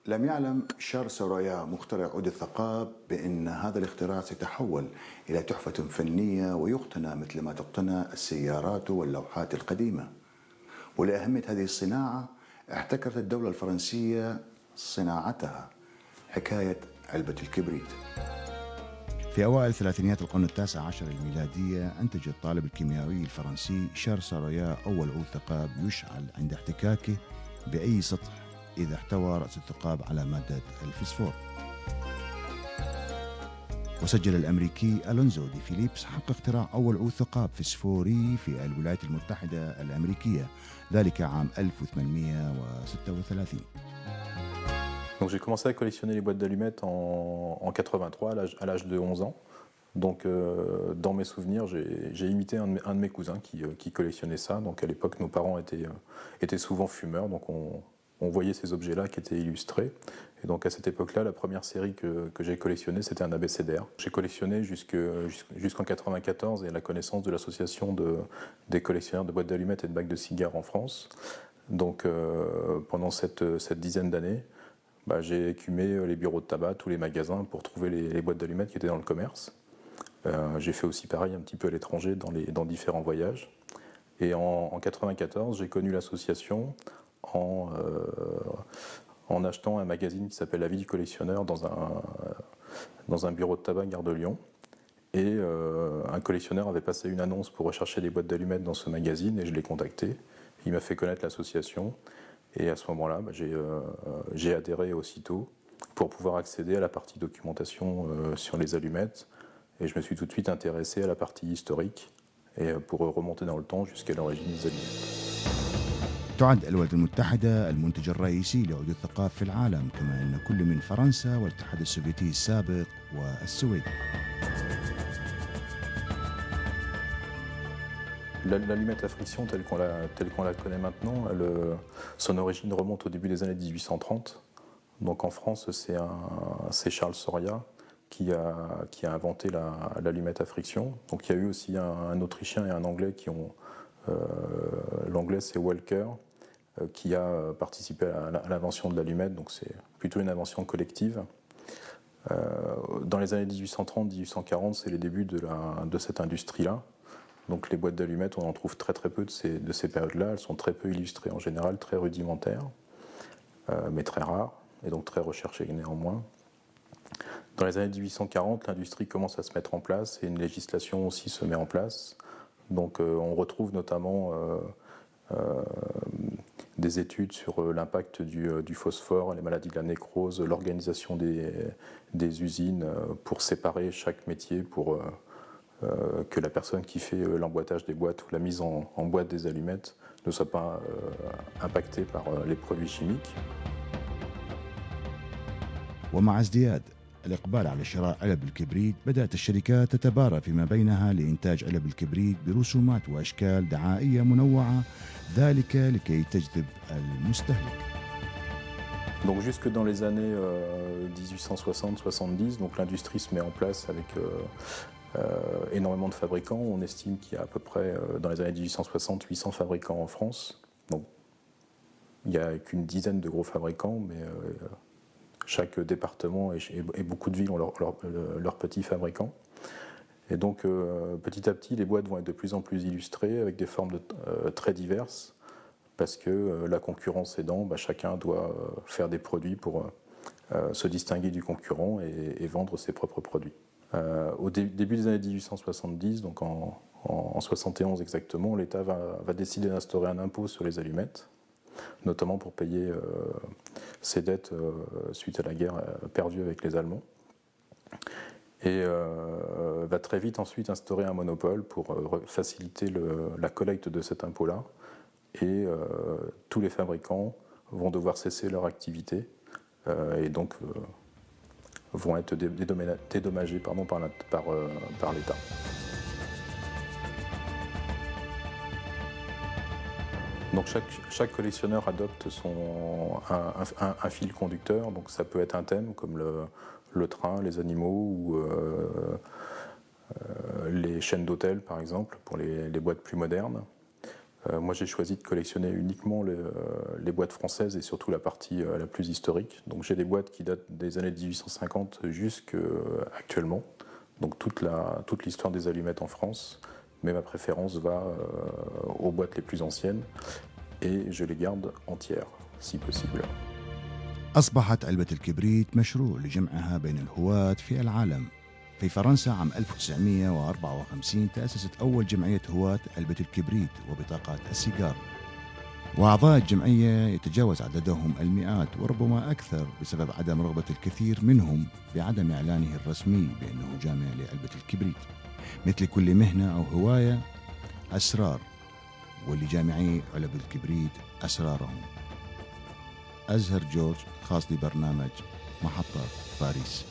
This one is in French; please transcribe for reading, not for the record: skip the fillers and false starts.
لم يعلم شارل سورايا مخترع عود الثقاب بأن هذا الاختراع سيتحول إلى تحفة فنية ويقتنى مثل ما تقتنى السيارات واللوحات القديمة. ولأهمية هذه الصناعة احتكرت الدولة الفرنسية صناعتها، حكاية علبة الكبريت. في أوائل ثلاثينيات القرن التاسع عشر الميلادية أنتج الطالب الكيميائي الفرنسي شارل سورايا أول عود ثقاب يشعل عند احتكاكه بأي سطح إذا احتوى رأس الثقاب على مادة الفسفور. وسجل الأمريكي ألونزو دي فيليبس حق اختراع أول عود ثقاب فسفوري في الولايات المتحدة الأمريكية، ذلك عام 1836. Donc j'ai commencé à collectionner les boîtes d'allumettes en 83 à l'âge de 11 ans. Donc dans mes souvenirs, j'ai imité un de mes cousins qui collectionnait ça. Donc à l'époque, nos parents étaient souvent fumeurs, donc on voyait ces objets-là qui étaient illustrés. Et donc à cette époque-là, la première série que j'ai collectionnée, c'était un abécédaire. J'ai collectionné jusqu'en 94 et à la connaissance de l'association des collectionneurs de boîtes d'allumettes et de bacs de cigares en France. Donc pendant cette dizaine d'années, j'ai écumé les bureaux de tabac, tous les magasins pour trouver les boîtes d'allumettes qui étaient dans le commerce. J'ai fait aussi pareil un petit peu à l'étranger dans différents voyages. Et en 94, j'ai connu l'association en achetant un magazine qui s'appelle La Vie du collectionneur dans un bureau de tabac Gare de Lyon. Et un collectionneur avait passé une annonce pour rechercher des boîtes d'allumettes dans ce magazine et je l'ai contacté. Il m'a fait connaître l'association. Et à ce moment-là, j'ai adhéré aussitôt pour pouvoir accéder à la partie documentation sur les allumettes. Et je me suis tout de suite intéressé à la partie historique et pour remonter dans le temps jusqu'à l'origine des allumettes. تعد الولايات المتحدة المنتج الرئيسي لعود الثقاب في العالم، كما أن كل من فرنسا والاتحاد السوفيتي السابق والسويد. L'allumette à friction telle qu'on la connaît maintenant, son origine remonte au début des années 1830. Donc en France, c'est Charles Soria qui a inventé l'allumette à friction. Donc il y a eu aussi un Autrichien et un Anglais qui ont... L'anglais c'est Walker qui a participé à l'invention de l'allumette, donc c'est plutôt une invention collective. Dans les années 1830-1840, c'est les débuts de cette industrie-là. Donc les boîtes d'allumettes, on en trouve très peu de ces périodes-là. Elles sont très peu illustrées en général, très rudimentaires, mais très rares, et donc très recherchées néanmoins. Dans les années 1840, l'industrie commence à se mettre en place et une législation aussi se met en place. Donc on retrouve notamment des études sur l'impact du phosphore, les maladies de la nécrose, l'organisation des usines pour séparer chaque métier pour que la personne qui fait l'emboîtage des boîtes ou la mise en boîte des allumettes ne soit pas impactée par les produits chimiques. ومع ازدياد الإقبال على شراء علب الكبريت بدأت الشركات تتبارى فيما بينها لإنتاج علب الكبريت برسومات وأشكال دعائية منوعة، ذلك لكي تجذب المستهلك. Donc jusque dans les années 1860-70, donc l'industrie se met en place avec énormément de fabricants. On estime qu'il y a à peu près dans les années 1860 800 fabricants en France. Donc il n'y a qu'une dizaine de gros fabricants, mais chaque département et beaucoup de villes ont leurs petits fabricants. Et donc petit à petit, les boîtes vont être de plus en plus illustrées avec des formes très diverses parce que la concurrence aidant, chacun doit faire des produits pour se distinguer du concurrent et vendre ses propres produits. Au début des années 1870, donc en 71 exactement, l'État va décider d'instaurer un impôt sur les allumettes, notamment pour payer ses dettes suite à la guerre perdue avec les Allemands. Et va très vite ensuite instaurer un monopole pour faciliter la collecte de cet impôt-là. Et tous les fabricants vont devoir cesser leur activité et donc vont être dédommagés par l'État. Donc chaque collectionneur adopte un fil conducteur, donc ça peut être un thème comme le train, les animaux ou les chaînes d'hôtels par exemple pour les boîtes plus modernes. Moi, j'ai choisi de collectionner uniquement les boîtes françaises et surtout la partie la plus historique. Donc, j'ai des boîtes qui datent des années 1850 jusqu'à actuellement. Donc, toute l'histoire des allumettes en France. Mais ma préférence va aux boîtes les plus anciennes et je les garde entières, si possible. أصبحت علبة الكبريت مشروع لجمعها بين الهواة في العالم. في فرنسا عام 1954 تأسست أول جمعية هواة علبة الكبريت وبطاقات السيجار، وأعضاء الجمعية يتجاوز عددهم المئات وربما أكثر بسبب عدم رغبة الكثير منهم بعدم إعلانه الرسمي بأنه جامع لعلبة الكبريت. مثل كل مهنة أو هواية أسرار، ولجامعي علب الكبريت أسرارهم. أزهر جورج، خاص لبرنامج محطة باريس.